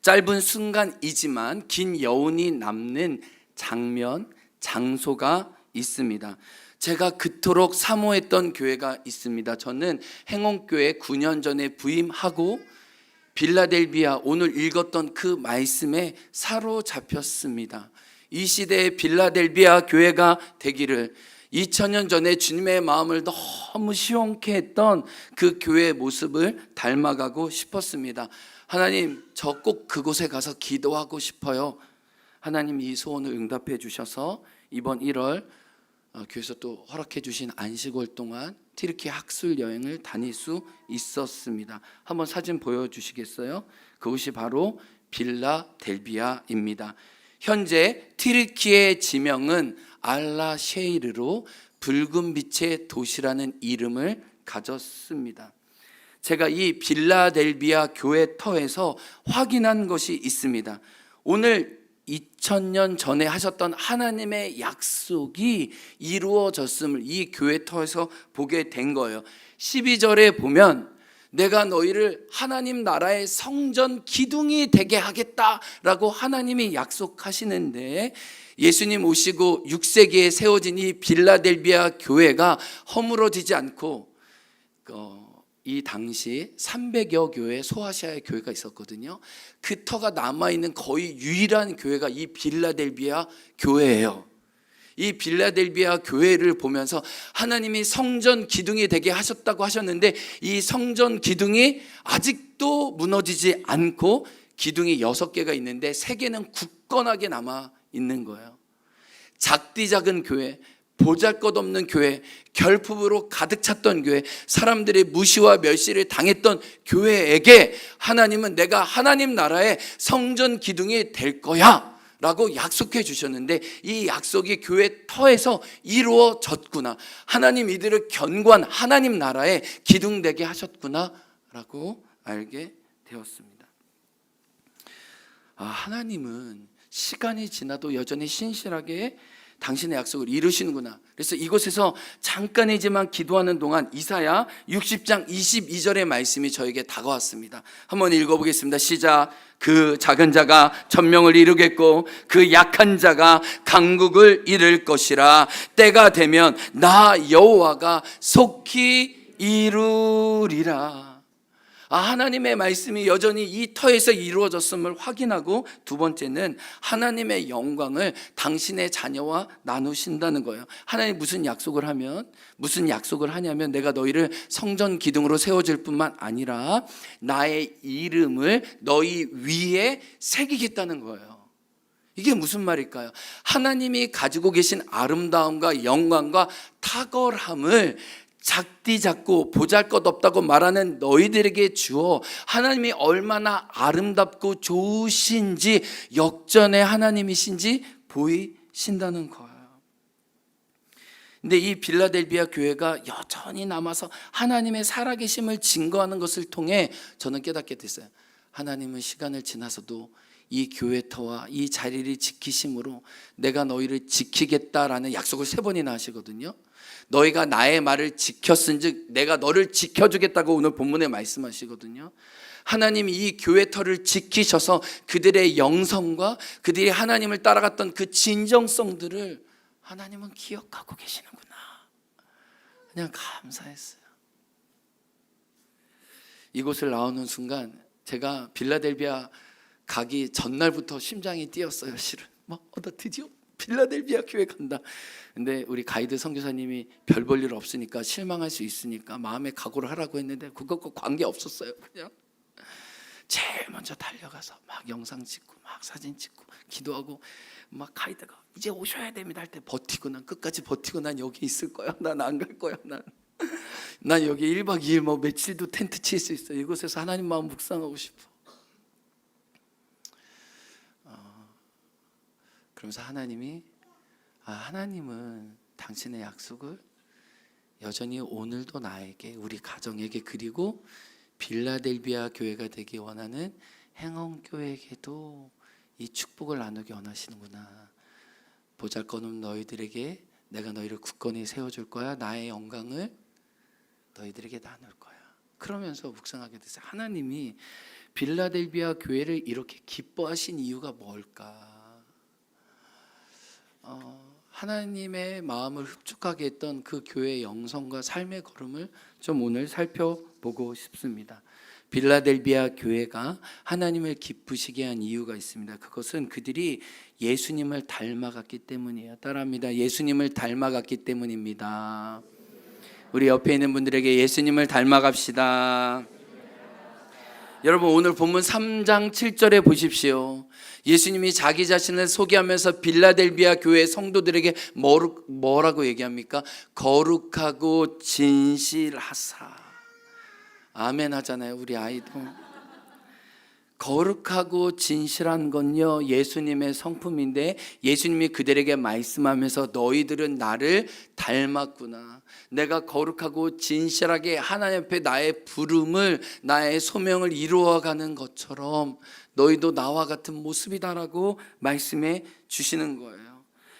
짧은 순간이지만 긴 여운이 남는 장면, 장소가 있습니다. 제가 그토록 사모했던 교회가 있습니다. 저는 행원교회 9년 전에 부임하고 빌라델비아, 오늘 읽었던 그 말씀에 사로잡혔습니다. 이 시대의 빌라델비아 교회가 되기를, 2000년 전에 주님의 마음을 너무 시원케 했던 그 교회의 모습을 닮아가고 싶었습니다. 하나님, 저 꼭 그곳에 가서 기도하고 싶어요. 하나님 이 소원을 응답해 주셔서 이번 1월 교회에서 또 허락해 주신 안식월 동안 튀르키예 학술 여행을 다닐 수 있었습니다. 한번 사진 보여주시겠어요? 그곳이 바로 빌라델비아입니다. 현재 튀르키예 지명은 알라셰이르로 붉은 빛의 도시라는 이름을 가졌습니다. 제가 이 빌라델비아 교회 터에서 확인한 것이 있습니다. 오늘 2000년 전에 하셨던 하나님의 약속이 이루어졌음을 이 교회 터에서 보게 된 거예요. 12절에 보면 내가 너희를 하나님 나라의 성전 기둥이 되게 하겠다라고 하나님이 약속하시는데, 예수님 오시고 6세기에 세워진 이 빌라델비아 교회가 허물어지지 않고 이 당시 300여 교회, 소아시아의 교회가 있었거든요. 그 터가 남아있는 거의 유일한 교회가 이 빌라델비아 교회예요. 이 빌라델비아 교회를 보면서 하나님이 성전 기둥이 되게 하셨다고 하셨는데, 이 성전 기둥이 아직도 무너지지 않고 기둥이 6개가 있는데 3개는 굳건하게 남아 있는 거예요. 작디 작은 교회, 보잘것없는 교회, 결핍으로 가득 찼던 교회, 사람들의 무시와 멸시를 당했던 교회에게 하나님은 내가 하나님 나라의 성전 기둥이 될 거야 라고 약속해 주셨는데, 이 약속이 교회 터에서 이루어졌구나, 하나님 이들을 견고한 하나님 나라의 기둥 되게 하셨구나 라고 알게 되었습니다. 하나님은 시간이 지나도 여전히 신실하게 당신의 약속을 이루시는구나. 그래서 이곳에서 잠깐이지만 기도하는 동안 이사야 60장 22절의 말씀이 저에게 다가왔습니다. 한번 읽어보겠습니다. 시작. 그 작은 자가 천명을 이루겠고 그 약한 자가 강국을 이룰 것이라. 때가 되면 나 여호와가 속히 이루리라. 하나님의 말씀이 여전히 이 터에서 이루어졌음을 확인하고, 두 번째는 하나님의 영광을 당신의 자녀와 나누신다는 거예요. 하나님 무슨 약속을 하냐면 내가 너희를 성전 기둥으로 세워줄 뿐만 아니라 나의 이름을 너희 위에 새기겠다는 거예요. 이게 무슨 말일까요? 하나님이 가지고 계신 아름다움과 영광과 탁월함을 작디 작고 보잘것없다고 말하는 너희들에게 주어 하나님이 얼마나 아름답고 좋으신지, 역전의 하나님이신지 보이신다는 거예요. 근데 이 빌라델비아 교회가 여전히 남아서 하나님의 살아계심을 증거하는 것을 통해 저는 깨닫게 됐어요. 하나님은 시간을 지나서도 이 교회 터와 이 자리를 지키심으로 내가 너희를 지키겠다라는 약속을 3번이나 하시거든요. 너희가 나의 말을 지켰은즉 내가 너를 지켜주겠다고 오늘 본문에 말씀하시거든요. 하나님이 이 교회 터를 지키셔서 그들의 영성과 그들이 하나님을 따라갔던 그 진정성들을 하나님은 기억하고 계시는구나. 그냥 감사했어요. 이곳을 나오는 순간 제가 빌라델비아 가기 전날부터 심장이 뛰었어요. 실은 나 드디어 빌라델비아 교회 간다. 근데 우리 가이드 선교사님이 별 볼 일 없으니까, 실망할 수 있으니까 마음의 각오를 하라고 했는데 그것과 관계 없었어요. 그냥 제일 먼저 달려가서 막 영상 찍고 막 사진 찍고 기도하고, 막 가이드가 이제 오셔야 됩니다 할 때 버티고, 난 끝까지 버티고, 난 여기 있을 거야, 난 안 갈 거야, 난 여기 1박 2일 며칠도 텐트 칠 수 있어. 이곳에서 하나님 마음 묵상하고 싶어. 그러면서 하나님은 당신의 약속을 여전히 오늘도 나에게, 우리 가정에게, 그리고 빌라델비아 교회가 되기 원하는 행원교회에게도 이 축복을 나누기 원하시는구나. 보잘것없는 너희들에게 내가 너희를 굳건히 세워줄 거야. 나의 영광을 너희들에게 나눌 거야. 그러면서 묵상하게 됐어요. 하나님이 빌라델비아 교회를 이렇게 기뻐하신 이유가 뭘까? 하나님의 마음을 흡족하게 했던 그 교회의 영성과 삶의 걸음을 좀 오늘 살펴보고 싶습니다. 빌라델비아 교회가 하나님을 기쁘시게 한 이유가 있습니다. 그것은 그들이 예수님을 닮아갔기 때문이에요. 따라합니다. 예수님을 닮아갔기 때문입니다. 우리 옆에 있는 분들에게 예수님을 닮아갑시다. 여러분, 오늘 본문 3장 7절에 보십시오. 예수님이 자기 자신을 소개하면서 빌라델비아 교회 성도들에게 뭐라고 얘기합니까? 거룩하고 진실하사. 아멘 하잖아요, 우리 아이도. 거룩하고 진실한 건요, 예수님의 성품인데 예수님이 그들에게 말씀하면서 너희들은 나를 닮았구나. 내가 거룩하고 진실하게 하나님 앞에 나의 부름을, 나의 소명을 이루어가는 것처럼 너희도 나와 같은 모습이다라고 말씀해 주시는 거예요.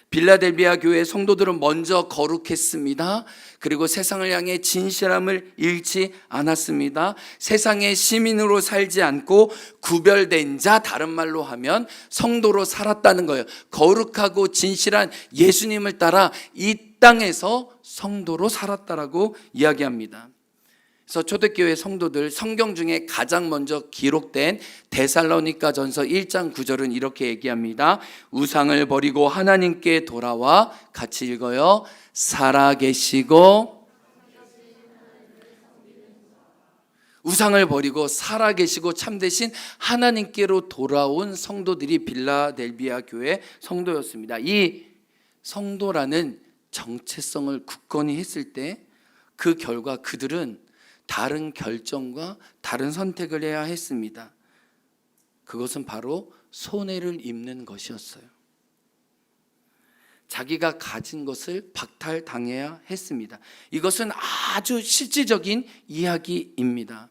빌라델비아 교회 성도들은 먼저 거룩했습니다. 그리고 세상을 향해 진실함을 잃지 않았습니다. 세상의 시민으로 살지 않고 구별된 자, 다른 말로 하면 성도로 살았다는 거예요. 거룩하고 진실한 예수님을 따라 이 땅에서 성도로 살았다라고 이야기합니다. 그래서 초대교회 성도들, 성경 중에 가장 먼저 기록된 데살로니가전서 1장 9절은 이렇게 얘기합니다. 우상을 버리고 하나님께 돌아와, 같이 읽어요. 살아계시고, 우상을 버리고 살아계시고 참되신 하나님께로 돌아온 성도들이 빌라델비아 교회 성도였습니다. 이 성도라는 정체성을 굳건히 했을 때 그 결과 그들은 다른 결정과 다른 선택을 해야 했습니다. 그것은 바로 손해를 입는 것이었어요. 자기가 가진 것을 박탈당해야 했습니다. 이것은 아주 실질적인 이야기입니다.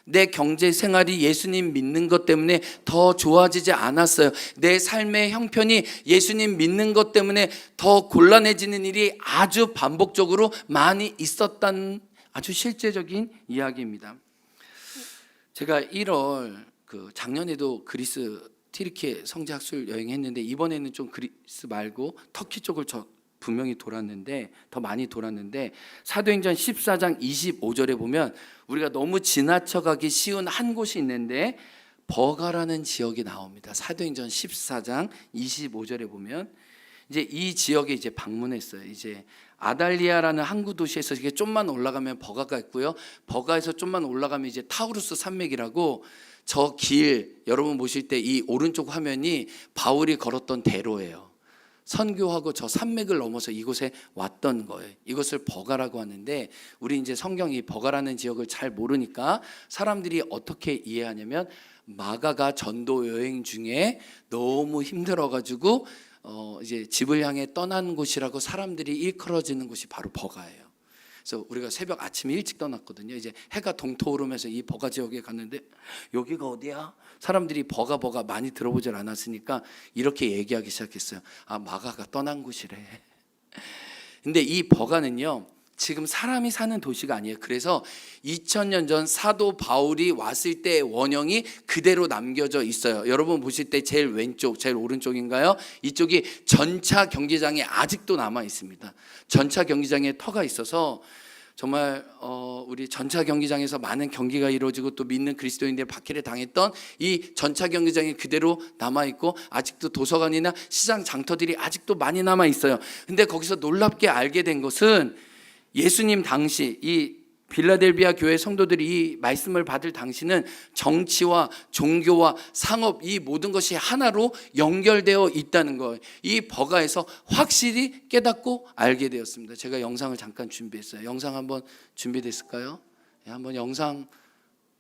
내 경제 생활이 예수님 믿는 것 때문에 더 좋아지지 않았어요. 내 삶의 형편이 예수님 믿는 것 때문에 더 곤란해지는 일이 아주 반복적으로 많이 있었다는 아주 실제적인 이야기입니다. 제가 1월 작년에도 그리스 튀르키예 성지학술 여행했는데 이번에는 좀 그리스 말고 터키 쪽을 분명히 돌았는데 더 많이 돌았는데 사도행전 14장 25절에 보면 우리가 너무 지나쳐가기 쉬운 한 곳이 있는데 버가라는 지역이 나옵니다. 사도행전 14장 25절에 보면 이제 이 지역에 이제 방문했어요. 이제 아달리아라는 항구 도시에서 이게 좀만 올라가면 버가가 있고요. 버가에서 좀만 올라가면 이제 타우루스 산맥이라고 저 길 여러분 보실 때 이 오른쪽 화면이 바울이 걸었던 대로예요. 선교하고 저 산맥을 넘어서 이곳에 왔던 거예요. 이것을 버가라고 하는데 우리 이제 성경이 버가라는 지역을 잘 모르니까 사람들이 어떻게 이해하냐면 마가가 전도 여행 중에 너무 힘들어가지고 이제 집을 향해 떠난 곳이라고 사람들이 일컬어지는 곳이 바로 버가예요. 그래서 우리가 새벽 아침에 일찍 떠났거든요. 이제 해가 동토오르면서 이 버가 지역에 갔는데 여기가 어디야? 사람들이 버가 많이 들어보질 않았으니까 이렇게 얘기하기 시작했어요. 아, 마가가 떠난 곳이래. 근데 이 버가는요, 지금 사람이 사는 도시가 아니에요. 그래서 2000년 전 사도 바울이 왔을 때 원형이 그대로 남겨져 있어요. 여러분 보실 때 제일 왼쪽, 제일 오른쪽인가요? 이쪽이 전차 경기장이 아직도 남아 있습니다. 전차 경기장에 터가 있어서 정말 우리 전차 경기장에서 많은 경기가 이루어지고 또 믿는 그리스도인들 박해를 당했던 이 전차 경기장이 그대로 남아 있고 아직도 도서관이나 시장 장터들이 아직도 많이 남아 있어요. 근데 거기서 놀랍게 알게 된 것은 예수님 당시 이 빌라델비아 교회 성도들이 이 말씀을 받을 당시는 정치와 종교와 상업 이 모든 것이 하나로 연결되어 있다는 거예요. 이 버가에서 확실히 깨닫고 알게 되었습니다. 제가 영상을 잠깐 준비했어요. 영상 한번 준비됐을까요? 네, 한번 영상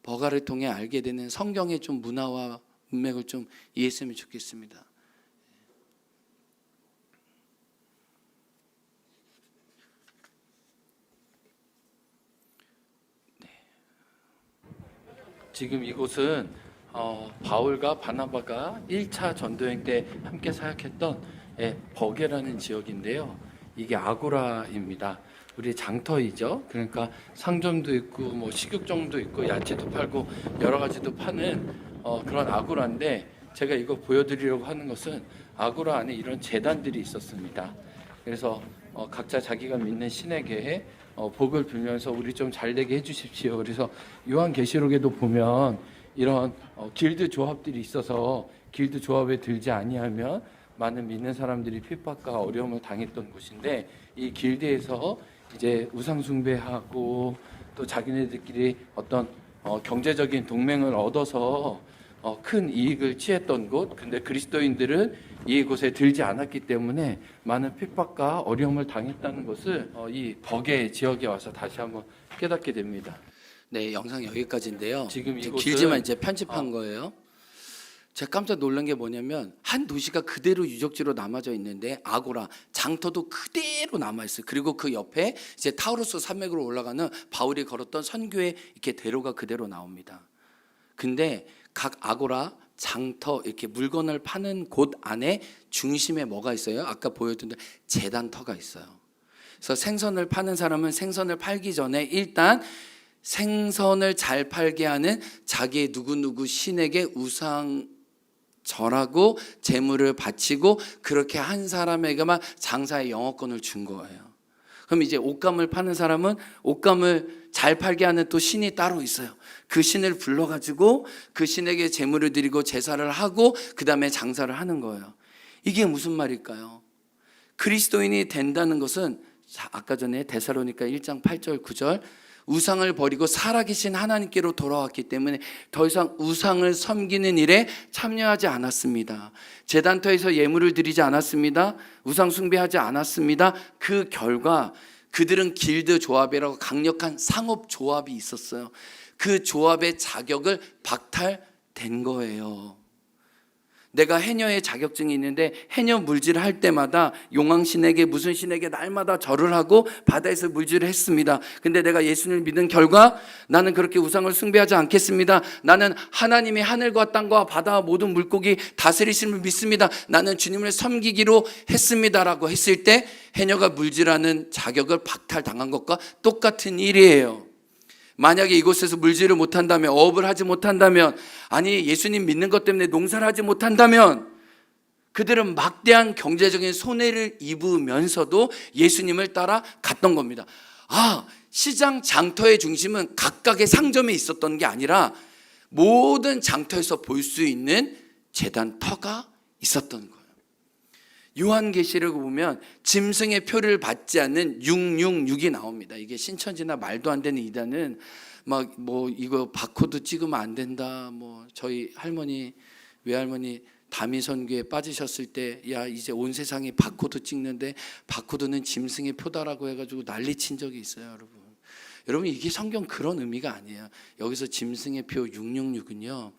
버가를 통해 알게 되는 성경의 좀 문화와 문맥을 좀 이해했으면 좋겠습니다. 지금 이곳은 바울과 바나바가 1차 전도여행 때 함께 사역했던 버게라는 지역인데요. 이게 아고라입니다. 우리 장터이죠. 그러니까 상점도 있고 뭐 식육점도 있고 야채도 팔고 여러 가지도 파는 그런 아고라인데, 제가 이거 보여드리려고 하는 것은 아고라 안에 이런 제단들이 있었습니다. 그래서 각자 자기가 믿는 신에게 복을 빌면서 우리 좀 잘되게 해주십시오. 그래서 요한계시록에도 보면 이런 길드 조합들이 있어서 길드 조합에 들지 아니하면 많은 믿는 사람들이 핍박과 어려움을 당했던 곳인데, 이 길드에서 이제 우상 숭배하고 또 자기네들끼리 어떤 경제적인 동맹을 얻어서 큰 이익을 취했던 곳. 근데 그리스도인들은 이곳에 들지 않았기 때문에 많은 핍박과 어려움을 당했다는 것을 이 버게 지역에 와서 다시 한번 깨닫게 됩니다. 네, 영상 여기까지인데요. 지금 이곳은 길지만 이제 편집한 거예요. 제가 깜짝 놀란 게 뭐냐면 한 도시가 그대로 유적지로 남아져 있는데 아고라 장터도 그대로 남아 있어요. 그리고 그 옆에 이제 타우루스 산맥으로 올라가는 바울이 걸었던 선교의 이렇게 대로가 그대로 나옵니다. 근데 각 아고라 장터 이렇게 물건을 파는 곳 안에 중심에 뭐가 있어요? 아까 보여드린 제단터가 있어요. 그래서 생선을 파는 사람은 생선을 팔기 전에 일단 생선을 잘 팔게 하는 자기의 누구누구 신에게 우상 절하고 재물을 바치고 그렇게 한 사람에게만 장사의 영업권을 준 거예요. 그럼 이제 옷감을 파는 사람은 옷감을 잘 팔게 하는 또 신이 따로 있어요. 그 신을 불러가지고 그 신에게 재물을 드리고 제사를 하고 그 다음에 장사를 하는 거예요. 이게 무슨 말일까요? 그리스도인이 된다는 것은 아까 전에 데살로니가 1장 8절 9절 우상을 버리고 살아계신 하나님께로 돌아왔기 때문에 더 이상 우상을 섬기는 일에 참여하지 않았습니다. 제단터에서 예물을 드리지 않았습니다. 우상 숭배하지 않았습니다. 그 결과 그들은 길드 조합이라고 강력한 상업 조합이 있었어요. 그 조합의 자격을 박탈된 거예요. 내가 해녀의 자격증이 있는데 해녀 물질을 할 때마다 용왕신에게 무슨 신에게 날마다 절을 하고 바다에서 물질을 했습니다. 근데 내가 예수님을 믿은 결과 나는 그렇게 우상을 숭배하지 않겠습니다. 나는 하나님이 하늘과 땅과 바다와 모든 물고기 다스리심을 믿습니다. 나는 주님을 섬기기로 했습니다라고 했을 때 해녀가 물질하는 자격을 박탈당한 것과 똑같은 일이에요. 만약에 이곳에서 물질을 못한다면, 어업을 하지 못한다면, 아니 예수님 믿는 것 때문에 농사를 하지 못한다면 그들은 막대한 경제적인 손해를 입으면서도 예수님을 따라 갔던 겁니다. 시장 장터의 중심은 각각의 상점에 있었던 게 아니라 모든 장터에서 볼 수 있는 제단터가 있었던 거예요. 요한계시록을 보면 짐승의 표를 받지 않는 666이 나옵니다. 이게 신천지나 말도 안 되는 이단은 막 뭐 이거 바코드 찍으면 안 된다. 뭐 저희 할머니 외할머니 다미선교에 빠지셨을 때 야 이제 온 세상에 바코드 찍는데 바코드는 짐승의 표다라고 해가지고 난리친 적이 있어요, 여러분. 여러분 이게 성경 그런 의미가 아니에요. 여기서 짐승의 표 666은요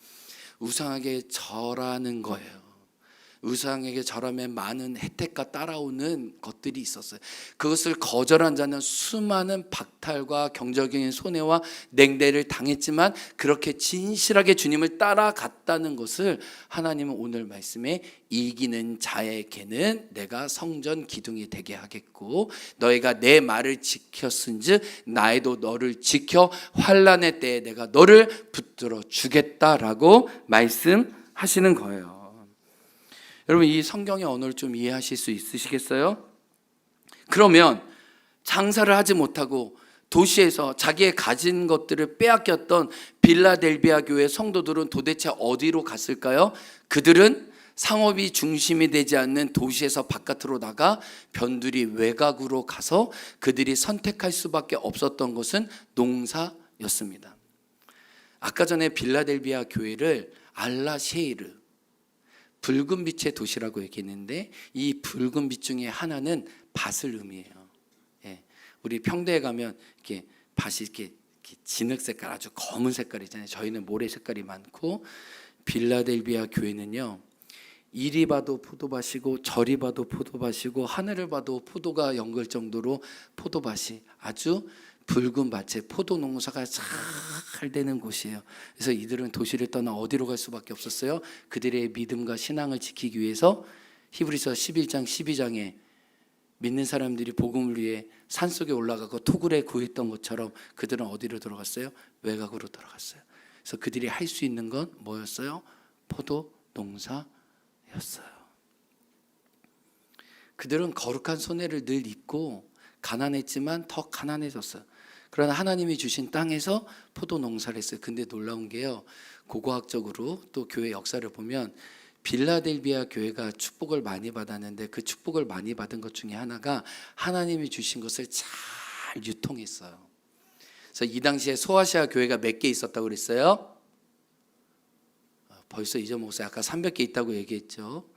우상에게 절하는 거예요. 우상에게 절하면 많은 혜택과 따라오는 것들이 있었어요. 그것을 거절한 자는 수많은 박탈과 경제적인 손해와 냉대를 당했지만 그렇게 진실하게 주님을 따라갔다는 것을 하나님은 오늘 말씀에 이기는 자에게는 내가 성전 기둥이 되게 하겠고 너희가 내 말을 지켰은즉 나에도 너를 지켜 환난의 때에 내가 너를 붙들어 주겠다라고 말씀하시는 거예요. 여러분 이 성경의 언어를 좀 이해하실 수 있으시겠어요? 그러면 장사를 하지 못하고 도시에서 자기의 가진 것들을 빼앗겼던 빌라델비아 교회 성도들은 도대체 어디로 갔을까요? 그들은 상업이 중심이 되지 않는 도시에서 바깥으로 나가 변두리 외곽으로 가서 그들이 선택할 수밖에 없었던 것은 농사였습니다. 아까 전에 빌라델비아 교회를 알라셰이르 붉은 빛의 도시라고 얘기했는데 이 붉은 빛 중에 하나는 밭을 의미해요. 예, 우리 평대에 가면 이렇게 밭이 이렇게 진흙 색깔 아주 검은 색깔이잖아요. 저희는 모래 색깔이 많고 빌라델비아 교회는요 이리 봐도 포도밭이고 저리 봐도 포도밭이고 하늘을 봐도 포도가 연글 정도로 포도밭이 아주 붉은 밭에 포도 농사가 잘 되는 곳이에요. 그래서 이들은 도시를 떠나 어디로 갈 수밖에 없었어요? 그들의 믿음과 신앙을 지키기 위해서 히브리서 11장 12장에 믿는 사람들이 복음을 위해 산속에 올라가고 토굴에 구했던 것처럼 그들은 어디로 들어갔어요? 외곽으로 들어갔어요. 그래서 그들이 할 수 있는 건 뭐였어요? 포도 농사였어요. 그들은 거룩한 손해를 늘 입고 가난했지만 더 가난해졌어요. 그러나 하나님이 주신 땅에서 포도 농사를 했어요. 근데 놀라운 게요, 고고학적으로 또 교회 역사를 보면 빌라델비아 교회가 축복을 많이 받았는데 그 축복을 많이 받은 것 중에 하나가 하나님이 주신 것을 잘 유통했어요. 그래서 이 당시에 소아시아 교회가 몇 개 있었다고 그랬어요? 벌써 잊어먹었어요. 아까 300개 있다고 얘기했죠.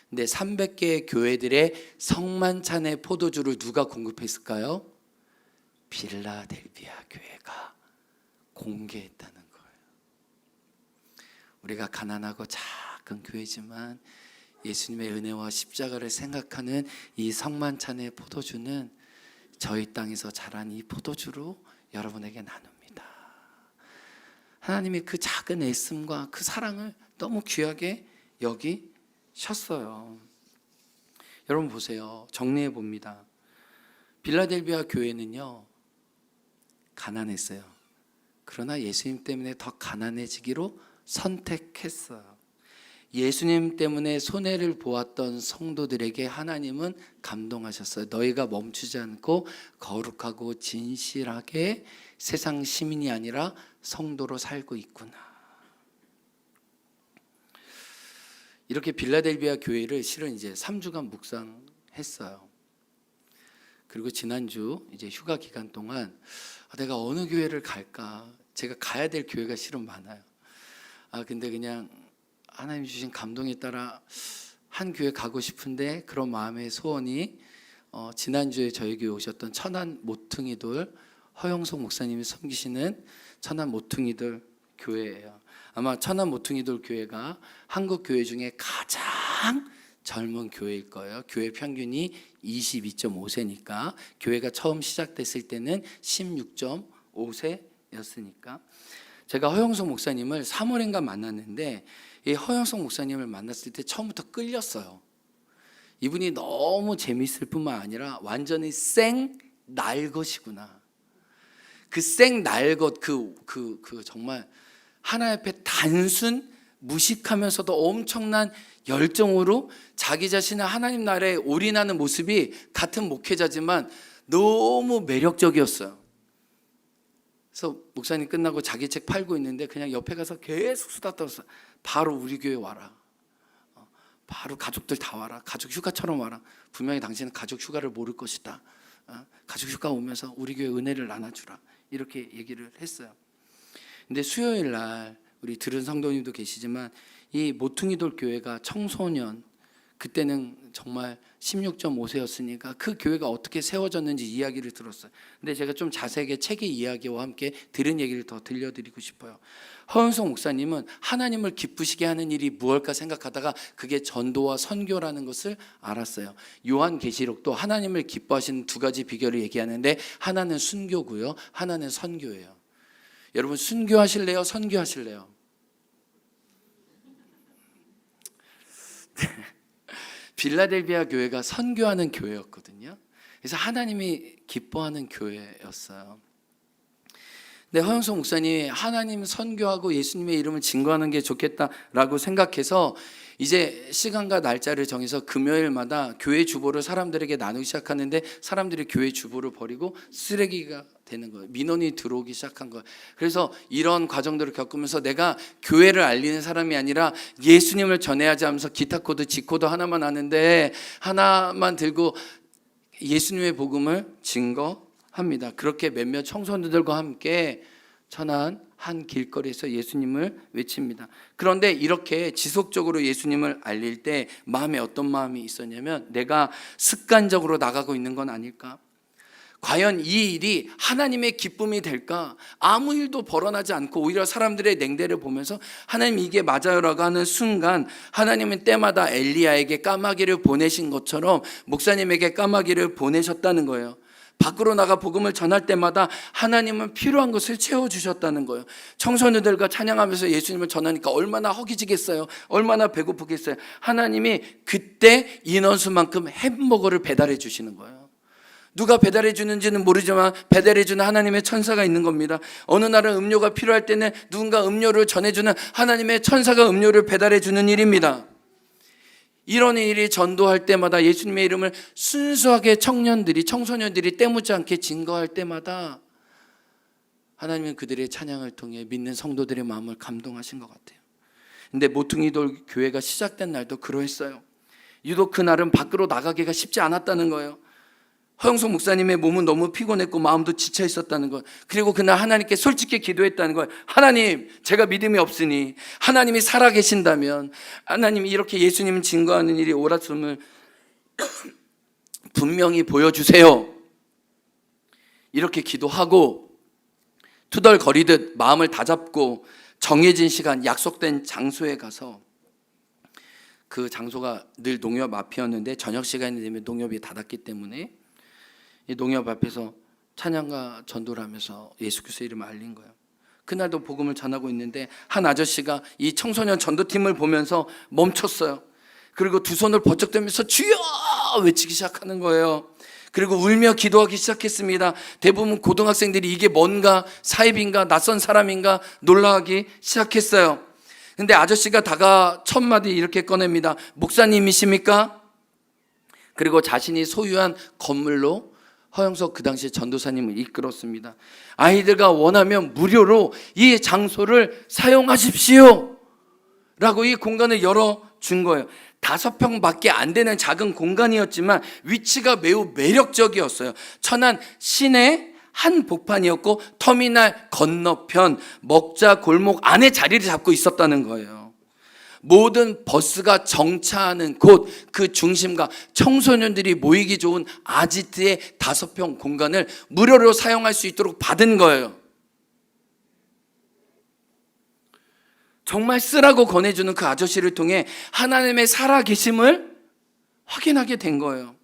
근데 300개의 교회들의 성만찬의 포도주를 누가 공급했을까요? 빌라델비아 교회가 공개했다는 거예요. 우리가 가난하고 작은 교회지만 예수님의 은혜와 십자가를 생각하는 이 성만찬의 포도주는 저희 땅에서 자란 이 포도주로 여러분에게 나눕니다. 하나님이 그 작은 애씀과 그 사랑을 너무 귀하게 여기셨어요. 여러분 보세요. 정리해 봅니다. 빌라델비아 교회는요, 가난했어요. 그러나 예수님 때문에 더 가난해지기로 선택했어요. 예수님 때문에 손해를 보았던 성도들에게 하나님은 감동하셨어요. 너희가 멈추지 않고 거룩하고 진실하게 세상 시민이 아니라 성도로 살고 있구나. 이렇게 빌라델비아 교회를 실은 이제 3주간 묵상했어요. 그리고 지난주 이제 휴가 기간 동안 내가 어느 교회를 갈까? 제가 가야 될 교회가 실은 많아요. 근데 그냥 하나님 주신 감동에 따라 한 교회 가고 싶은데 그런 마음의 소원이 지난주에 저희 교회 오셨던 천안 모퉁이돌 허영석 목사님이 섬기시는 천안 모퉁이돌 교회예요. 아마 천안 모퉁이돌 교회가 한국 교회 중에 가장 젊은 교회일 거예요. 교회 평균이 22.5세니까 교회가 처음 시작됐을 때는 16.5세였으니까 제가 허영석 목사님을 3월인가 만났는데 이 허영석 목사님을 만났을 때 처음부터 끌렸어요. 이분이 너무 재미있을 뿐만 아니라 완전히 생 날것이구나. 그 생 날것 그 정말 하나님 앞에 단순 무식하면서도 엄청난 열정으로 자기 자신을 하나님 나라에 올인하는 모습이 같은 목회자지만 너무 매력적이었어요. 그래서 목사님 끝나고 자기 책 팔고 있는데 그냥 옆에 가서 계속 수다 떨었어요. 바로 우리 교회 와라. 바로 가족들 다 와라. 가족 휴가처럼 와라. 분명히 당신은 가족 휴가를 모를 것이다. 가족 휴가 오면서 우리 교회 은혜를 나눠주라. 이렇게 얘기를 했어요. 근데 수요일 날 우리 들은 성도님도 계시지만 이 모퉁이돌 교회가 청소년, 그때는 정말 16.5세였으니까 그 교회가 어떻게 세워졌는지 이야기를 들었어요. 근데 제가 좀 자세하게 책의 이야기와 함께 들은 얘기를 더 들려드리고 싶어요. 허영석 목사님은 하나님을 기쁘시게 하는 일이 무엇일까 생각하다가 그게 전도와 선교라는 것을 알았어요. 요한계시록도 하나님을 기뻐하시는 두 가지 비결을 얘기하는데 하나는 순교고요, 하나는 선교예요. 여러분 순교하실래요? 선교하실래요? 빌라델비아 교회가 선교하는 교회였거든요. 그래서 하나님이 기뻐하는 교회였어요. 근데 허영석 목사님이 하나님 선교하고 예수님의 이름을 증거하는 게 좋겠다라고 생각해서 이제 시간과 날짜를 정해서 금요일마다 교회 주보를 사람들에게 나누기 시작하는데 사람들이 교회 주보를 버리고 쓰레기가 되는 거예요. 민원이 들어오기 시작한 거예요. 그래서 이런 과정들을 겪으면서 내가 교회를 알리는 사람이 아니라 예수님을 전해야지 하면서 기타 코드, G 코드 하나만 아는데 하나만 들고 예수님의 복음을 증거합니다. 그렇게 몇몇 청소년들과 함께 천안 한 길거리에서 예수님을 외칩니다. 그런데 이렇게 지속적으로 예수님을 알릴 때 마음에 어떤 마음이 있었냐면 내가 습관적으로 나가고 있는 건 아닐까? 과연 이 일이 하나님의 기쁨이 될까? 아무 일도 벌어나지 않고 오히려 사람들의 냉대를 보면서 하나님 이게 맞아요라고 하는 순간 하나님은 때마다 엘리야에게 까마귀를 보내신 것처럼 목사님에게 까마귀를 보내셨다는 거예요. 밖으로 나가 복음을 전할 때마다 하나님은 필요한 것을 채워주셨다는 거예요. 청소년들과 찬양하면서 예수님을 전하니까 얼마나 허기지겠어요. 얼마나 배고프겠어요. 하나님이 그때 인원수만큼 햄버거를 배달해 주시는 거예요. 누가 배달해 주는지는 모르지만 배달해 주는 하나님의 천사가 있는 겁니다. 어느 날은 음료가 필요할 때는 누군가 음료를 전해주는 하나님의 천사가 음료를 배달해 주는 일입니다. 이런 일이 전도할 때마다 예수님의 이름을 순수하게 청소년들이 때묻지 않게 증거할 때마다 하나님은 그들의 찬양을 통해 믿는 성도들의 마음을 감동하신 것 같아요. 근데 모퉁이돌 교회가 시작된 날도 그러했어요. 유독 그날은 밖으로 나가기가 쉽지 않았다는 거예요. 허영석 목사님의 몸은 너무 피곤했고 마음도 지쳐 있었다는 것. 그리고 그날 하나님께 솔직히 기도했다는 거예요. 하나님, 제가 믿음이 없으니 하나님이 살아계신다면 하나님이 이렇게 예수님 증거하는 일이 옳았음을 분명히 보여주세요. 이렇게 기도하고 투덜거리듯 마음을 다잡고 정해진 시간, 약속된 장소에 가서, 그 장소가 늘 농협 앞이었는데 저녁 시간이 되면 농협이 닫았기 때문에 이 농협 앞에서 찬양과 전도를 하면서 예수 그리스도의 이름을 알린 거예요. 그날도 복음을 전하고 있는데 한 아저씨가 이 청소년 전도팀을 보면서 멈췄어요. 그리고 두 손을 번쩍 들면서 주여 외치기 시작하는 거예요. 그리고 울며 기도하기 시작했습니다. 대부분 고등학생들이 이게 뭔가, 사입인가 낯선 사람인가 놀라기 시작했어요. 근데 아저씨가 다가 첫 마디 이렇게 꺼냅니다. 목사님이십니까? 그리고 자신이 소유한 건물로 허영석 그 당시 전도사님을 이끌었습니다. 아이들과 원하면 무료로 이 장소를 사용하십시오 라고 이 공간을 열어준 거예요. 5평밖에 안 되는 작은 공간이었지만 위치가 매우 매력적이었어요. 천안 시내 한 복판이었고 터미널 건너편 먹자 골목 안에 자리를 잡고 있었다는 거예요. 모든 버스가 정차하는 곳, 그 중심과 청소년들이 모이기 좋은 아지트의 5평 공간을 무료로 사용할 수 있도록 받은 거예요. 정말 쓰라고 권해주는 그 아저씨를 통해 하나님의 살아계심을 확인하게 된 거예요.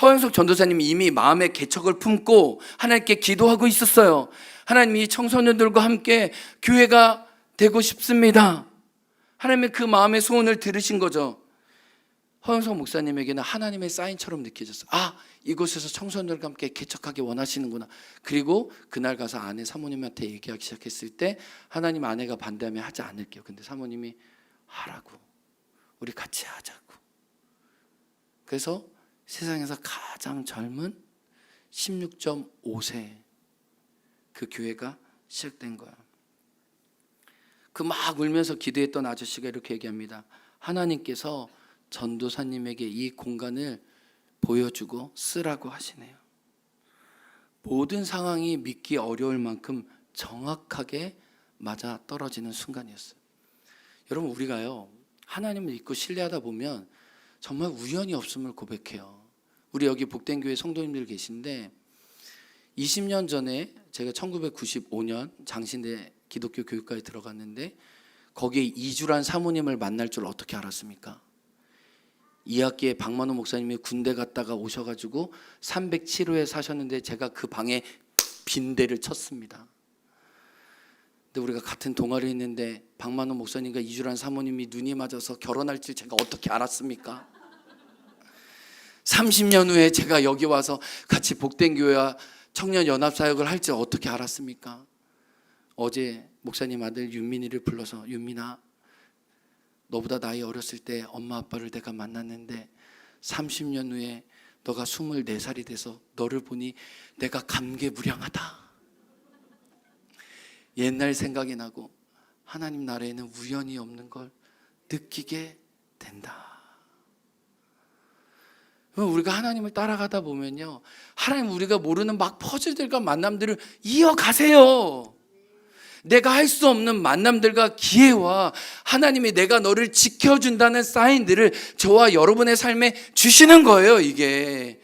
허영석 전도사님이 이미 마음의 개척을 품고 하나님께 기도하고 있었어요. 하나님, 이 청소년들과 함께 교회가 되고 싶습니다. 하나님의 그 마음의 소원을 들으신 거죠. 허영석 목사님에게는 하나님의 사인처럼 느껴졌어요. 아, 이곳에서 청소년들과 함께 개척하기 원하시는구나. 그리고 그날 가서 아내 사모님한테 얘기하기 시작했을 때 하나님, 아내가 반대하면 하지 않을게요. 근데 사모님이 하라고, 우리 같이 하자고. 그래서 세상에서 가장 젊은 16.5세 그 교회가 시작된 거예요. 그 막 울면서 기도했던 아저씨가 이렇게 얘기합니다. 하나님께서 전도사님에게 이 공간을 보여주고 쓰라고 하시네요. 모든 상황이 믿기 어려울 만큼 정확하게 맞아 떨어지는 순간이었어요. 여러분, 우리가요, 하나님을 믿고 신뢰하다 보면 정말 우연이 없음을 고백해요. 우리 여기 복된교회 성도님들 계신데 20년 전에 제가 1995년 장신대 기독교 교육과에 들어갔는데 거기에 이주란 사모님을 만날 줄 어떻게 알았습니까? 2학기에 박만호 목사님이 군대 갔다가 오셔가지고 307호에 사셨는데 제가 그 방에 빈대를 쳤습니다. 근데 우리가 같은 동아리 했는데 박만호 목사님과 이주란 사모님이 눈이 맞아서 결혼할 줄 제가 어떻게 알았습니까? 30년 후에 제가 여기 와서 같이 복된교회와 청년연합사역을 할지 어떻게 알았습니까? 어제 목사님 아들 윤민이를 불러서, 윤민아, 너보다 나이 어렸을 때 엄마 아빠를 내가 만났는데 30년 후에 너가 24살이 돼서 너를 보니 내가 감개무량하다. 옛날 생각이 나고 하나님 나라에는 우연이 없는 걸 느끼게 된다. 우리가 하나님을 따라가다 보면요, 하나님 우리가 모르는 막 퍼즐들과 만남들을 이어가세요. 내가 할 수 없는 만남들과 기회와 하나님이 내가 너를 지켜준다는 사인들을 저와 여러분의 삶에 주시는 거예요. 이게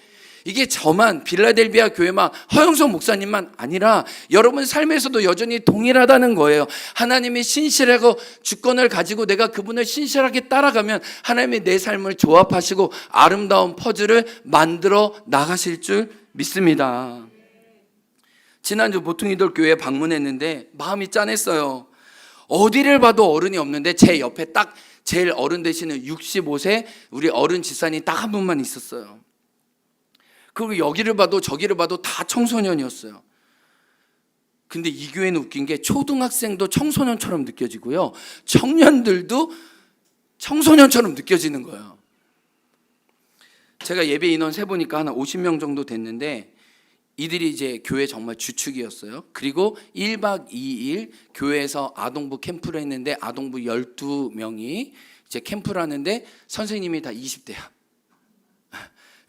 저만, 빌라델비아 교회만, 허영석 목사님만 아니라 여러분 삶에서도 여전히 동일하다는 거예요. 하나님이 신실하고 주권을 가지고 내가 그분을 신실하게 따라가면 하나님이 내 삶을 조합하시고 아름다운 퍼즐을 만들어 나가실 줄 믿습니다. 지난주 모퉁이돌 교회에 방문했는데 마음이 짠했어요. 어디를 봐도 어른이 없는데 제 옆에 딱 제일 어른 되시는 65세 우리 어른 집사님 딱 한 분만 있었어요. 그리고 여기를 봐도 저기를 봐도 다 청소년이었어요. 근데 이 교회는 웃긴 게 초등학생도 청소년처럼 느껴지고요, 청년들도 청소년처럼 느껴지는 거예요. 제가 예배 인원 세보니까 한 50명 정도 됐는데 이들이 이제 교회 정말 주축이었어요. 그리고 1박 2일 교회에서 아동부 캠프를 했는데 아동부 12명이 이제 캠프를 하는데 선생님이 다 20대야.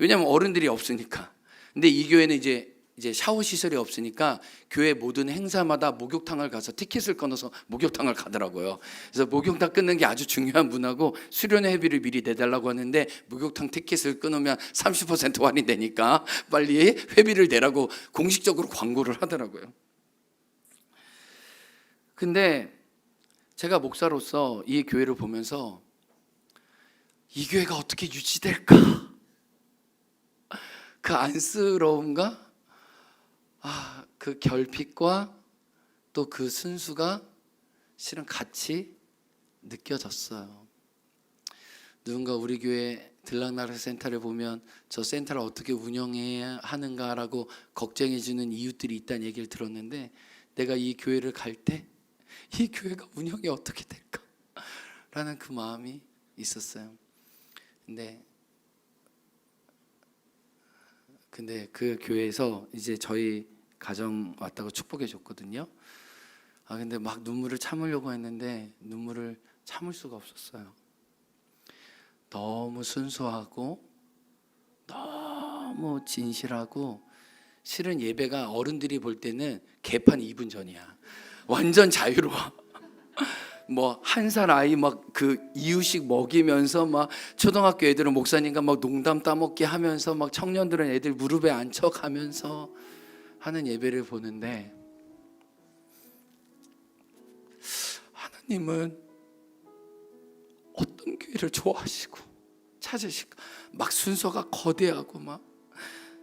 왜냐하면 어른들이 없으니까. 근데 이 교회는 이제 샤워 시설이 없으니까 교회 모든 행사마다 목욕탕을 가서 티켓을 끊어서 목욕탕을 가더라고요. 그래서 목욕탕 끊는 게 아주 중요한 문화고 수련회 회비를 미리 내달라고 하는데 목욕탕 티켓을 끊으면 30% 할인되니까 빨리 회비를 내라고 공식적으로 광고를 하더라고요. 근데 제가 목사로서 이 교회를 보면서 이 교회가 어떻게 유지될까? 그 안쓰러움과 그 결핍과 또 그 순수가 실은 같이 느껴졌어요. 누군가 우리 교회 들락날락 센터를 보면 저 센터를 어떻게 운영해야 하는가라고 걱정해 주는 이웃들이 있다는 얘기를 들었는데, 내가 이 교회를 갈 때 이 교회가 운영이 어떻게 될까? 라는 그 마음이 있었어요. 근데 그 교회에서 이제 저희 가정 왔다고 축복해 줬거든요. 근데 막 눈물을 참으려고 했는데 눈물을 참을 수가 없었어요. 너무 순수하고 너무 진실하고, 실은 예배가 어른들이 볼 때는 개판 2분 전이야. 완전 자유로워. 뭐 1살 아이 막 그 이유식 먹이면서 막 초등학교 애들은 목사님과 막 농담 따먹기 하면서 막 청년들은 애들 무릎에 앉혀가면서 하는 예배를 보는데, 하나님은 어떤 교회를 좋아하시고 찾으실까? 막 순서가 거대하고 막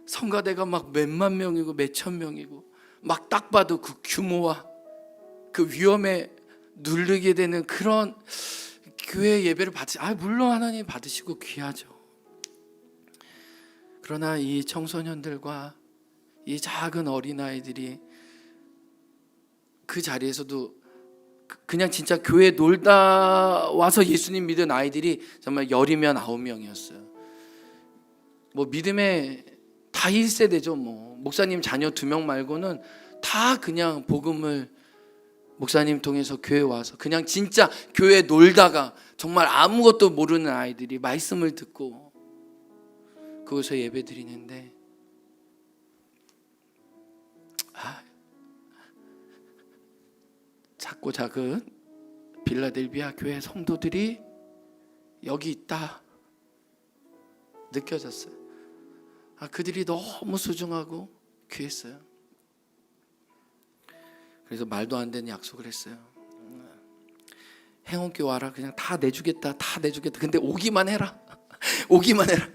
성가대가 막 몇만 명이고 몇천 명이고 막 딱 봐도 그 규모와 그 위험에 누르게 되는 그런 교회 예배를 물론 하나님 받으시고 귀하죠. 그러나 이 청소년들과 이 작은 어린아이들이 그 자리에서도 그냥 진짜 교회 놀다 와서 예수님 믿은 아이들이 정말 10이면 9명이었어요. 뭐 믿음의 다 1세대죠. 뭐 목사님 자녀 2명 말고는 다 그냥 복음을 목사님 통해서 교회 와서 그냥 진짜 교회 놀다가 정말 아무것도 모르는 아이들이 말씀을 듣고 그곳에서 예배 드리는데, 작고 작은 빌라델비아 교회 성도들이 여기 있다 느껴졌어요. 그들이 너무 소중하고 귀했어요. 그래서 말도 안 되는 약속을 했어요. 행운교 와라. 그냥 다 내주겠다. 근데 오기만 해라. 오기만 해라.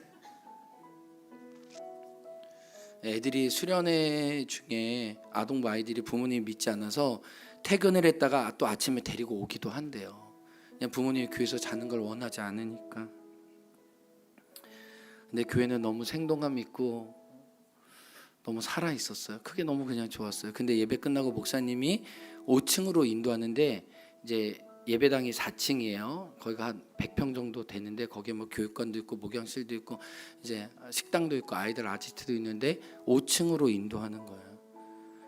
애들이 수련회 중에 아동부 아이들이 부모님 믿지 않아서 퇴근을 했다가 또 아침에 데리고 오기도 한대요. 그냥 부모님이 교회에서 자는 걸 원하지 않으니까. 근데 교회는 너무 생동감 있고 너무 살아 있었어요. 그게 너무 그냥 좋았어요. 근데 예배 끝나고 목사님이 5층으로 인도하는데, 이제 예배당이 4층이에요. 거기가 한 100평 정도 되는데 거기에 뭐 교육관도 있고 목양실도 있고 이제 식당도 있고 아이들 아지트도 있는데 5층으로 인도하는 거예요.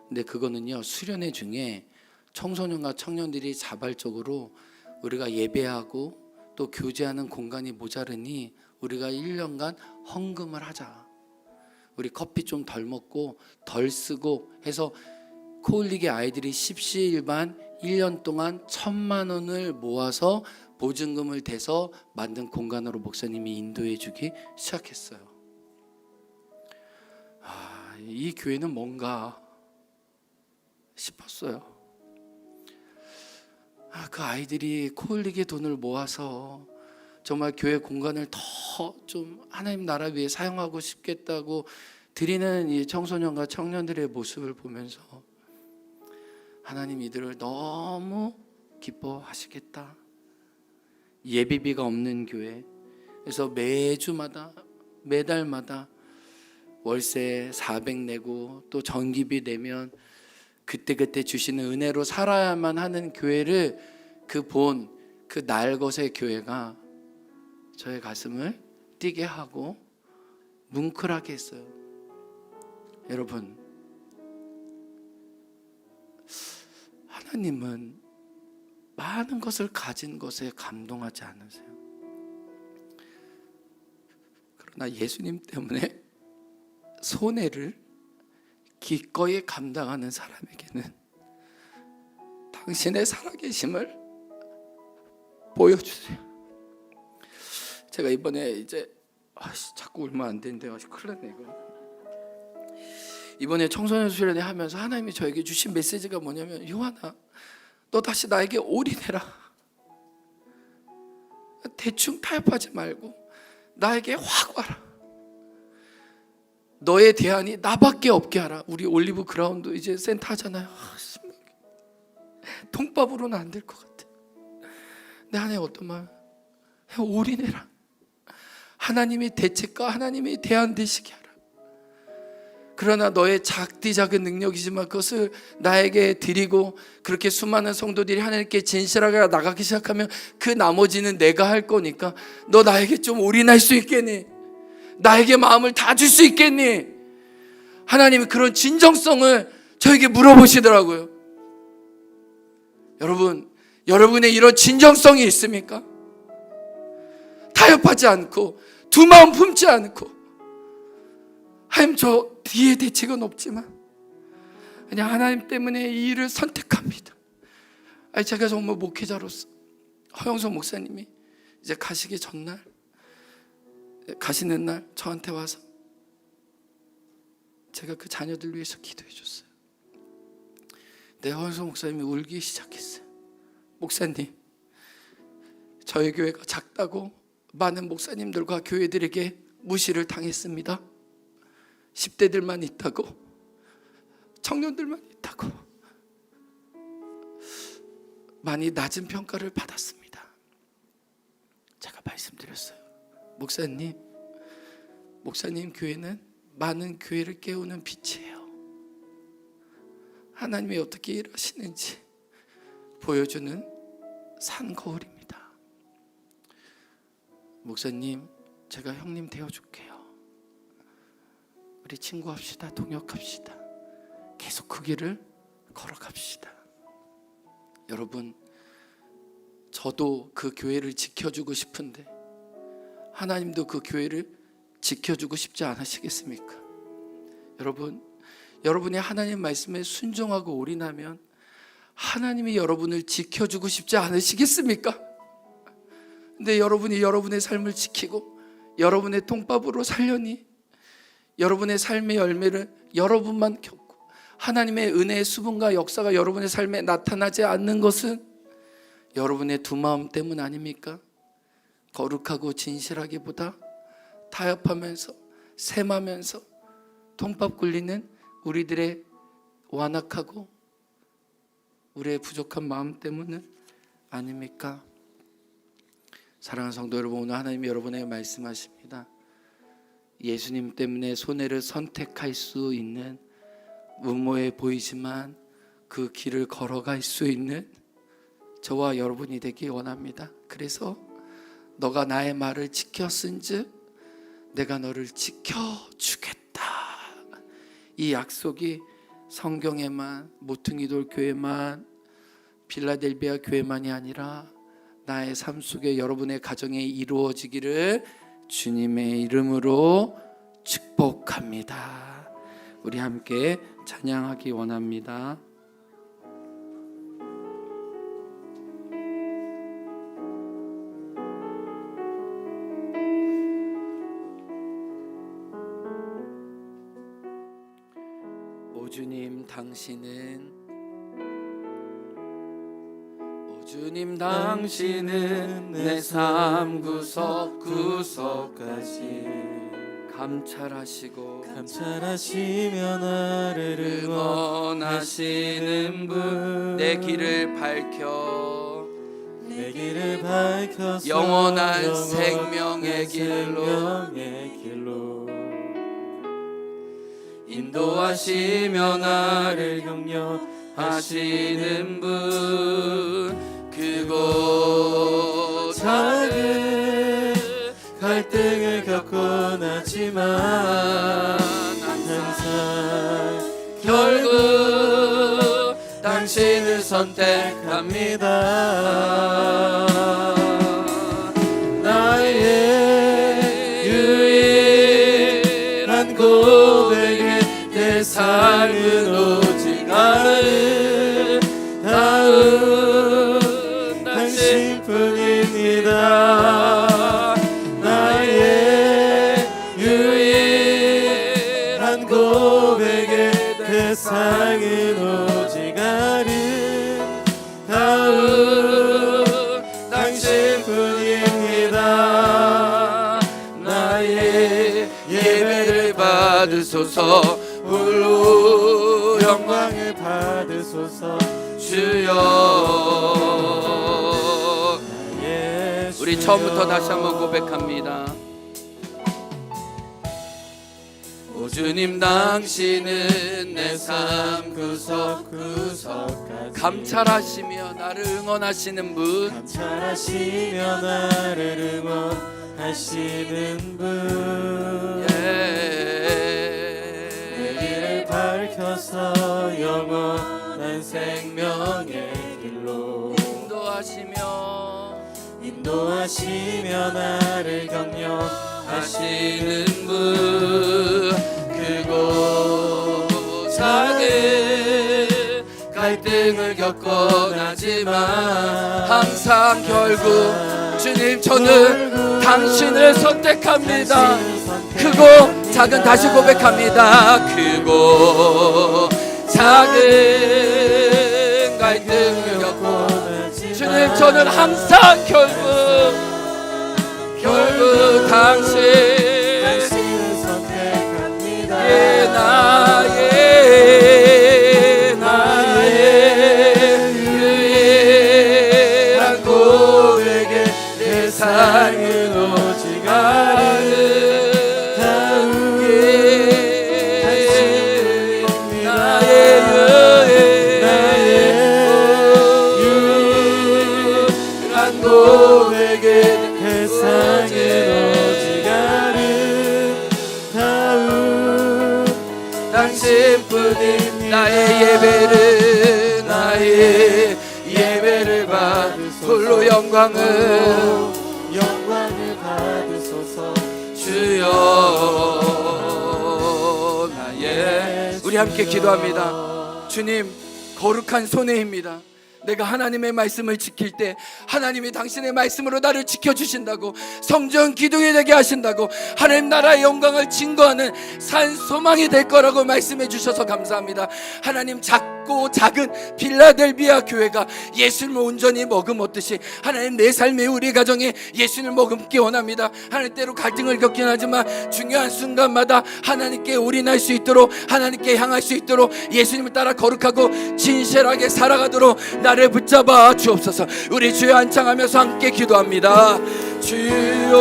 근데 그거는요, 수련회 중에 청소년과 청년들이 자발적으로 우리가 예배하고 또 교제하는 공간이 모자르니 우리가 1년간 헌금을 하자. 우리 커피 좀 덜 먹고 덜 쓰고 해서 코올릭의 아이들이 십시일반 1년 동안 1,000만 원을 모아서 보증금을 대서 만든 공간으로 목사님이 인도해 주기 시작했어요. 이 교회는 뭔가 싶었어요. 그 아이들이 코올릭의 돈을 모아서 정말 교회 공간을 더 좀 하나님 나라 위해 사용하고 싶겠다고 드리는 이 청소년과 청년들의 모습을 보면서 하나님 이들을 너무 기뻐하시겠다. 예비비가 없는 교회, 그래서 매주마다 매달마다 월세 400 내고 또 전기비 내면 그때그때 주시는 은혜로 살아야만 하는 교회를 그 날것의 교회가 저의 가슴을 뛰게 하고 뭉클하게 했어요. 여러분, 하나님은 많은 것을 가진 것에 감동하지 않으세요. 그러나 예수님 때문에 손해를 기꺼이 감당하는 사람에게는 당신의 살아계심을 보여주세요. 제가 이번에 이제 자꾸 울면 안 되는데 큰일 났네 이거. 이번에 청소년 수련회 하면서 하나님이 저에게 주신 메시지가 뭐냐면, 요한아, 너 다시 나에게 올인해라. 대충 타협하지 말고 나에게 확 와라. 너의 대안이 나밖에 없게 하라. 우리 올리브 그라운드 이제 센터 하잖아요. 통밥으로는 안 될 것 같아. 내 안에 어떤 마음? 올인해라. 하나님이 대책과 하나님이 대안 되시게 하라. 그러나 너의 작디 작은 능력이지만 그것을 나에게 드리고 그렇게 수많은 성도들이 하나님께 진실하게 나가기 시작하면 그 나머지는 내가 할 거니까 너 나에게 좀 올인할 수 있겠니? 나에게 마음을 다 줄 수 있겠니? 하나님이 그런 진정성을 저에게 물어보시더라고요. 여러분, 여러분의 이런 진정성이 있습니까? 타협하지 않고 두 마음 품지 않고, 하나님 저 뒤에 대책은 없지만 그냥 하나님 때문에 이 일을 선택합니다. 제가 정말 목회자로서 허영석 목사님이 이제 가시기 전날, 가시는 날 저한테 와서 제가 그 자녀들 위해서 기도해 줬어요. 네, 허영석 목사님이 울기 시작했어요. 목사님, 저희 교회가 작다고 많은 목사님들과 교회들에게 무시를 당했습니다. 10대들만 있다고, 청년들만 있다고 많이 낮은 평가를 받았습니다. 제가 말씀드렸어요. 목사님 교회는 많은 교회를 깨우는 빛이에요. 하나님이 어떻게 일하시는지 보여주는 산거울입니다. 목사님, 제가 형님 되어줄게요. 우리 친구합시다. 동역합시다. 계속 그 길을 걸어갑시다. 여러분, 저도 그 교회를 지켜주고 싶은데 하나님도 그 교회를 지켜주고 싶지 않으시겠습니까? 여러분이 하나님 말씀에 순종하고 올인하면 하나님이 여러분을 지켜주고 싶지 않으시겠습니까? 근데 여러분이 여러분의 삶을 지키고 여러분의 통밥으로 살려니 여러분의 삶의 열매를 여러분만 겪고 하나님의 은혜의 수분과 역사가 여러분의 삶에 나타나지 않는 것은 여러분의 두 마음 때문 아닙니까? 거룩하고 진실하기보다 타협하면서 셈하면서 통밥 굴리는 우리들의 완악하고 우리의 부족한 마음 때문은 아닙니까? 사랑하는 성도 여러분, 오늘 하나님이 여러분에게 말씀하십니다. 예수님 때문에 손해를 선택할 수 있는, 무모해 보이지만 그 길을 걸어갈 수 있는 저와 여러분이 되기 원합니다. 그래서 너가 나의 말을 지켰은즉 내가 너를 지켜주겠다. 이 약속이 성경에만, 모퉁이돌 교회만, 빌라델비아 교회만이 아니라 나의 삶 속에 여러분의 가정에 이루어지기를 주님의 이름으로 축복합니다. 우리 함께 찬양하기 원합니다. 오 주님, 당신은 내 삶 구석구석까지 감찰하시며 나를 응원하시는 분, 내 길을 밝혀서 영원한 생명의 길로 인도하시며 나를 격려하시는 분 그곳 작은 갈등을 겪곤 하지만 항상 결국 당신을 선택합니다. 나의 유일한 고백의 대상은 오직 아름다운 당신뿐입니다. 나의 유일한 고백의 대상은 오직 아름다운 당신뿐입니다. 나의 예배를 받으소서 홀로 영광을 받으소서 주여. 우리 처음부터 다시 한번 고백합니다. 오 주님 당신은 내 삶 구석구석까지 감찰하시며 나를 응원하시는 분 감찰하시며 나를 응원하시는 분 내 길을 밝혀서 영원한 생명의 길로 인도하시며 나를 격려하시는 분 그곳 작은 갈등을 겪곤 하지만 항상 결국 주님 저는 당신을 선택합니다. 크고 작은 다시 고백합니다. 크고 작은 갈등을 겪고 주님 저는 항상 결국 당신을 선택합니다. 나의 유일한 고백의 대상은 오직 아름다운 나의 고백의 대상은 오직 아름다운 당신뿐인 나의 예배를 받으소서 홀로 영광을 받으소서 주여. 우리 함께 기도합니다. 주님 거룩한 손해입니다. 내가 하나님의 말씀을 지킬 때 하나님이 당신의 말씀으로 나를 지켜주신다고 성전 기둥이 되게 하신다고 하나님 나라의 영광을 증거하는 산 소망이 될 거라고 말씀해 주셔서 감사합니다. 하나님 작고 작은 빌라델비아 교회가 예수님을 온전히 머금었듯이 하나님 내 삶에 우리 가정에 예수님을 머금기 원합니다. 하나님 때로 갈등을 겪긴 하지만 중요한 순간마다 하나님께 올인할 수 있도록 하나님께 향할 수 있도록 예수님을 따라 거룩하고 진실하게 살아가도록 나를 붙잡아 주옵소서. 우리 주여 한창하면서 함께 기도합니다. 주여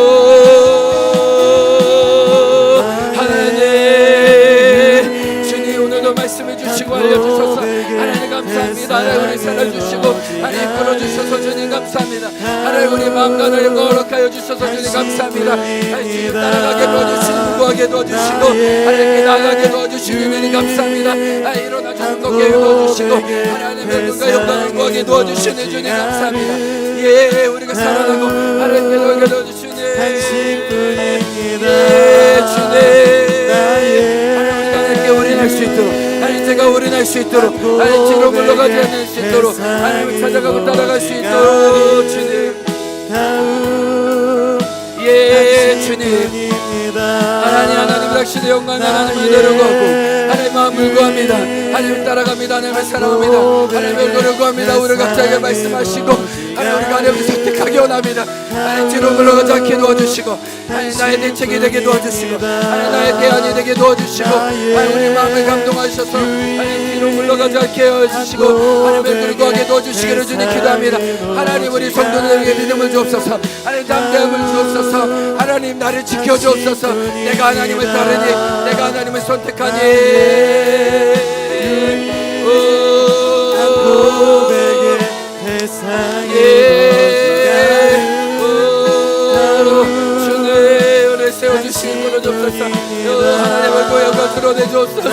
하나님 주님 오늘도 말씀해 주시고 알려주셔서 하나님 감사합니다. 하나님 우리 살아주시고 하나님 끌어주셔서 주님 감사합니다. 하나님 우리 마음과 나를 거룩하여 주셔서 주님 감사합니다. 하나님 주님 따라가게 도와주시고 구하게 도와주시고 하나님께 나가게 도와주시고 주님 감사합니다. 하나님 일어나 전국에 도와주시고 하나님의 눈과 영광을 구하게 도와주시는 주님 감사합니다. 예 우리가 살아나고 하나님께 나가게 도와주시는 당신뿐입니다. 예 주님 하나님께 올인할 수 있도록 하나님 제가 올인할 수 있도록 하나님 뒤로 물러가지 않을 수 있도록 하나님을 찾아가고 따라갈 수 있도록 주님 예 주님 하나님 당신의 영광 하나님을 내려가고 하나님 마음을 구합니다. 하나님을 따라갑니다. 하나님을 사랑합니다. 하나님을 노력합니다. 우리 각자에게 말씀하시고 하나님 우리가 하나님을 선택하기 원합니다. 하나님 뒤로 물러가지 않게 도와주시고 하나님 나의 대책이 되게 도와주시고 하나님 나의 대안이 되게 도와주시고 하나님 우리 마음을 감동하셔서 하나님 뒤로 물러가지 않게 해주시고 하나님을 불구하게 도와주시기를 주님 기도합니다. 하나님 우리 성도들에게 믿음을 주옵소서. 하나님 담대함을 주옵소서. 하나님 나를 지켜주옵소서. 내가 하나님을 따르니 내가 하나님을 선택하니 고백의 대상이 주의 은혜 세워주시는 분을 주옵소서. 하나님을 고향과 드러내주옵소서.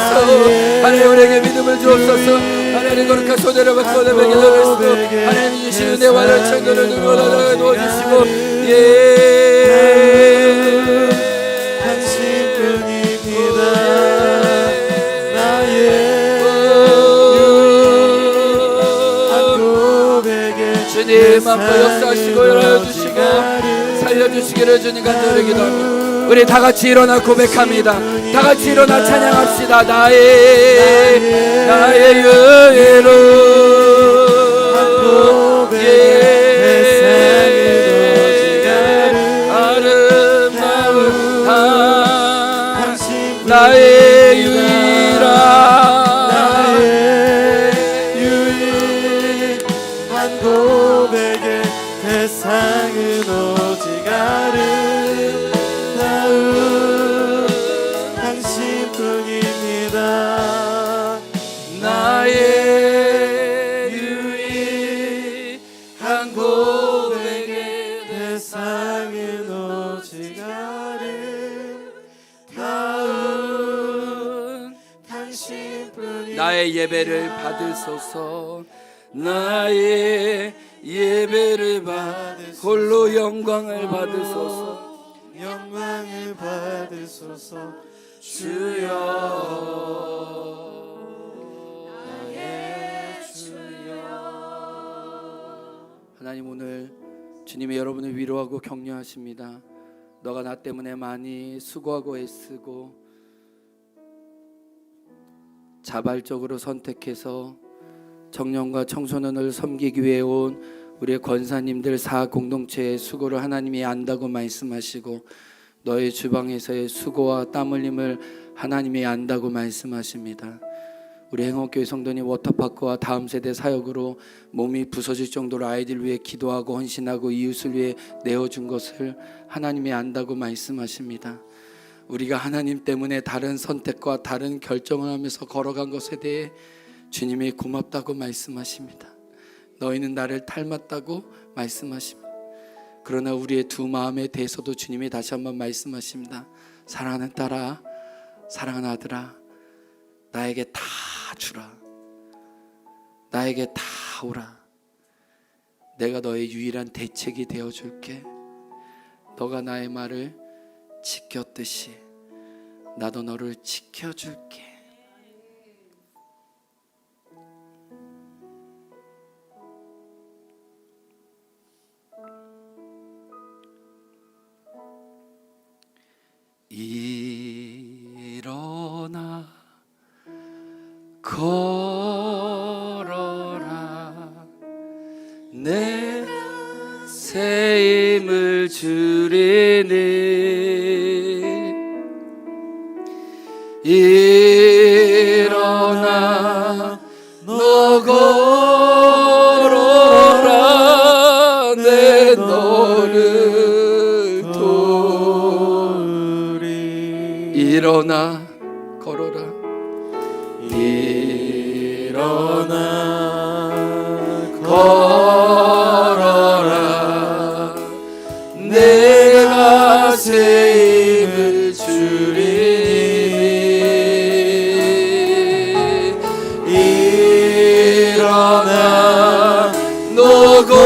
하나님 우리에게 믿음을 주옵소서. 하나님 거룩한 손해를 받고 내게 전하시고 하나님 주신 은혜와 천도를 누구나 도와주시고 당신뿐입니다. 나의 주님 앞으로 역사하시고 열어주시고 살려주시기를 주님 간절히 기도합니다. 우리 다같이 일어나 고백합니다. 다같이 일어나 찬양합시다. 나의 유예로 아름다운 나의 유일한 고백의 대상은 오직 아름다운 당신뿐입니다. 나의 유일한 고백의 대상은 오직 아름다운 당신뿐입니다. 나의 예배를 받으소서. 나의 예배를 홀로 영광을 받으소서. 영광을 받으소서. 주여 하나님 오늘 주님이 여러분을 위로하고 격려하십니다. 너가 나 때문에 많이 수고하고 애쓰고 자발적으로 선택해서 청년과 청소년을 섬기기 위해 온 우리의 권사님들 사학 공동체의 수고를 하나님이 안다고 말씀하시고 너의 주방에서의 수고와 땀 흘림을 하나님이 안다고 말씀하십니다. 우리 행옥교회 성도님 워터파크와 다음 세대 사역으로 몸이 부서질 정도로 아이들 위해 기도하고 헌신하고 이웃을 위해 내어준 것을 하나님이 안다고 말씀하십니다. 우리가 하나님 때문에 다른 선택과 다른 결정을 하면서 걸어간 것에 대해 주님이 고맙다고 말씀하십니다. 너희는 나를 닮았다고 말씀하십니다. 그러나 우리의 두 마음에 대해서도 주님이 다시 한번 말씀하십니다. 사랑하는 딸아, 사랑하는 아들아, 나에게 다 주라. 나에게 다 오라. 내가 너의 유일한 대책이 되어줄게. 너가 나의 말을 지켰듯이 나도 너를 지켜줄게. 일어나 걸어라. 내 새 힘을 주리니 일어나 너 걸어라. 내 너를 도우리. 일어나 걸어라. 일어나 걸어라. 내가 새 힘을 주리니 일어나 너 걸어라.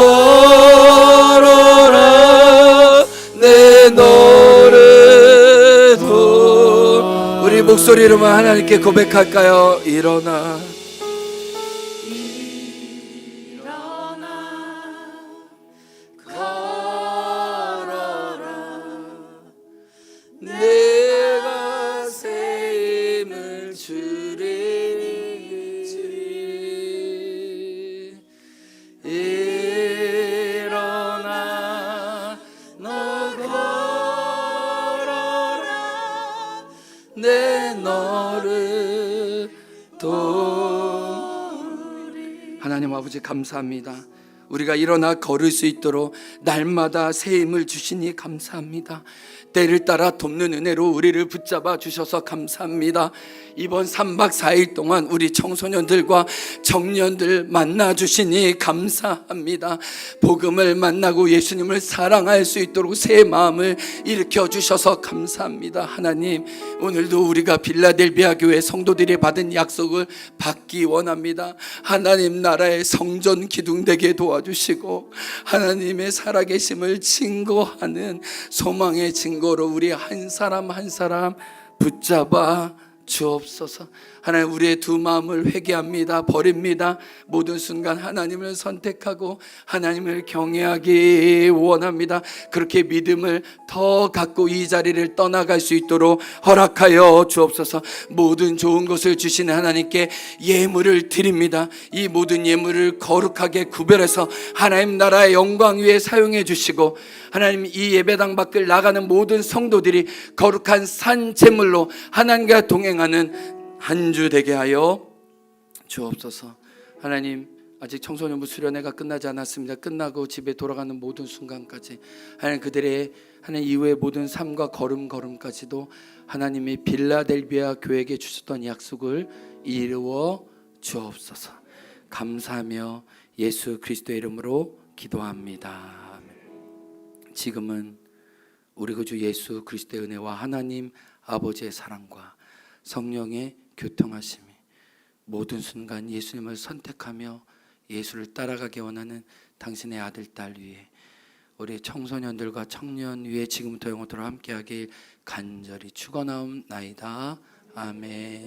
내 너를 도. 우리 목소리로만 하나님께 고백할까요? 일어나 내가 새 힘을 주리니 일어나 내 너를 하나님 아버지 감사합니다. 우리가 일어나 걸을 수 있도록 날마다 새 힘을 주시니 감사합니다. 때를 따라 돕는 은혜로 우리를 붙잡아 주셔서 감사합니다. 이번 3박 4일 동안 우리 청소년들과 청년들 만나 주시니 감사합니다. 복음을 만나고 예수님을 사랑할 수 있도록 새 마음을 일으켜 주셔서 감사합니다. 하나님, 오늘도 우리가 빌라델비아 교회 성도들이 받은 약속을 받기 원합니다. 하나님 나라의 성전 기둥되게 도와주시고 하나님의 살아계심을 증거하는 소망의 증거로 우리 한 사람 한 사람 붙잡아 주옵소서. 하나님, 우리의 두 마음을 회개합니다. 버립니다. 모든 순간 하나님을 선택하고 하나님을 경외하기 원합니다. 그렇게 믿음을 더 갖고 이 자리를 떠나갈 수 있도록 허락하여 주옵소서. 모든 좋은 것을 주시는 하나님께 예물을 드립니다. 이 모든 예물을 거룩하게 구별해서 하나님 나라의 영광 위에 사용해 주시고, 하나님 이 예배당 밖을 나가는 모든 성도들이 거룩한 산 제물로 하나님과 동행하는 한 주 되게 하여 주옵소서. 하나님, 아직 청소년부 수련회가 끝나지 않았습니다. 끝나고 집에 돌아가는 모든 순간까지 하나님 그들의 하나님 이후의 모든 삶과 걸음걸음까지도 하나님이 빌라델비아 교회에게 주셨던 약속을 이루어 주옵소서. 감사하며 예수 그리스도의 이름으로 기도합니다. 지금은 우리 구주 예수 그리스도의 은혜와 하나님 아버지의 사랑과 성령의 교통하심이 모든 순간 예수님을 선택하며 예수를 따라가기 원하는 당신의 아들 딸 위에, 우리 청소년들과 청년 위에 지금부터 영원토록 함께하길 간절히 축원하옵나이다. 아멘.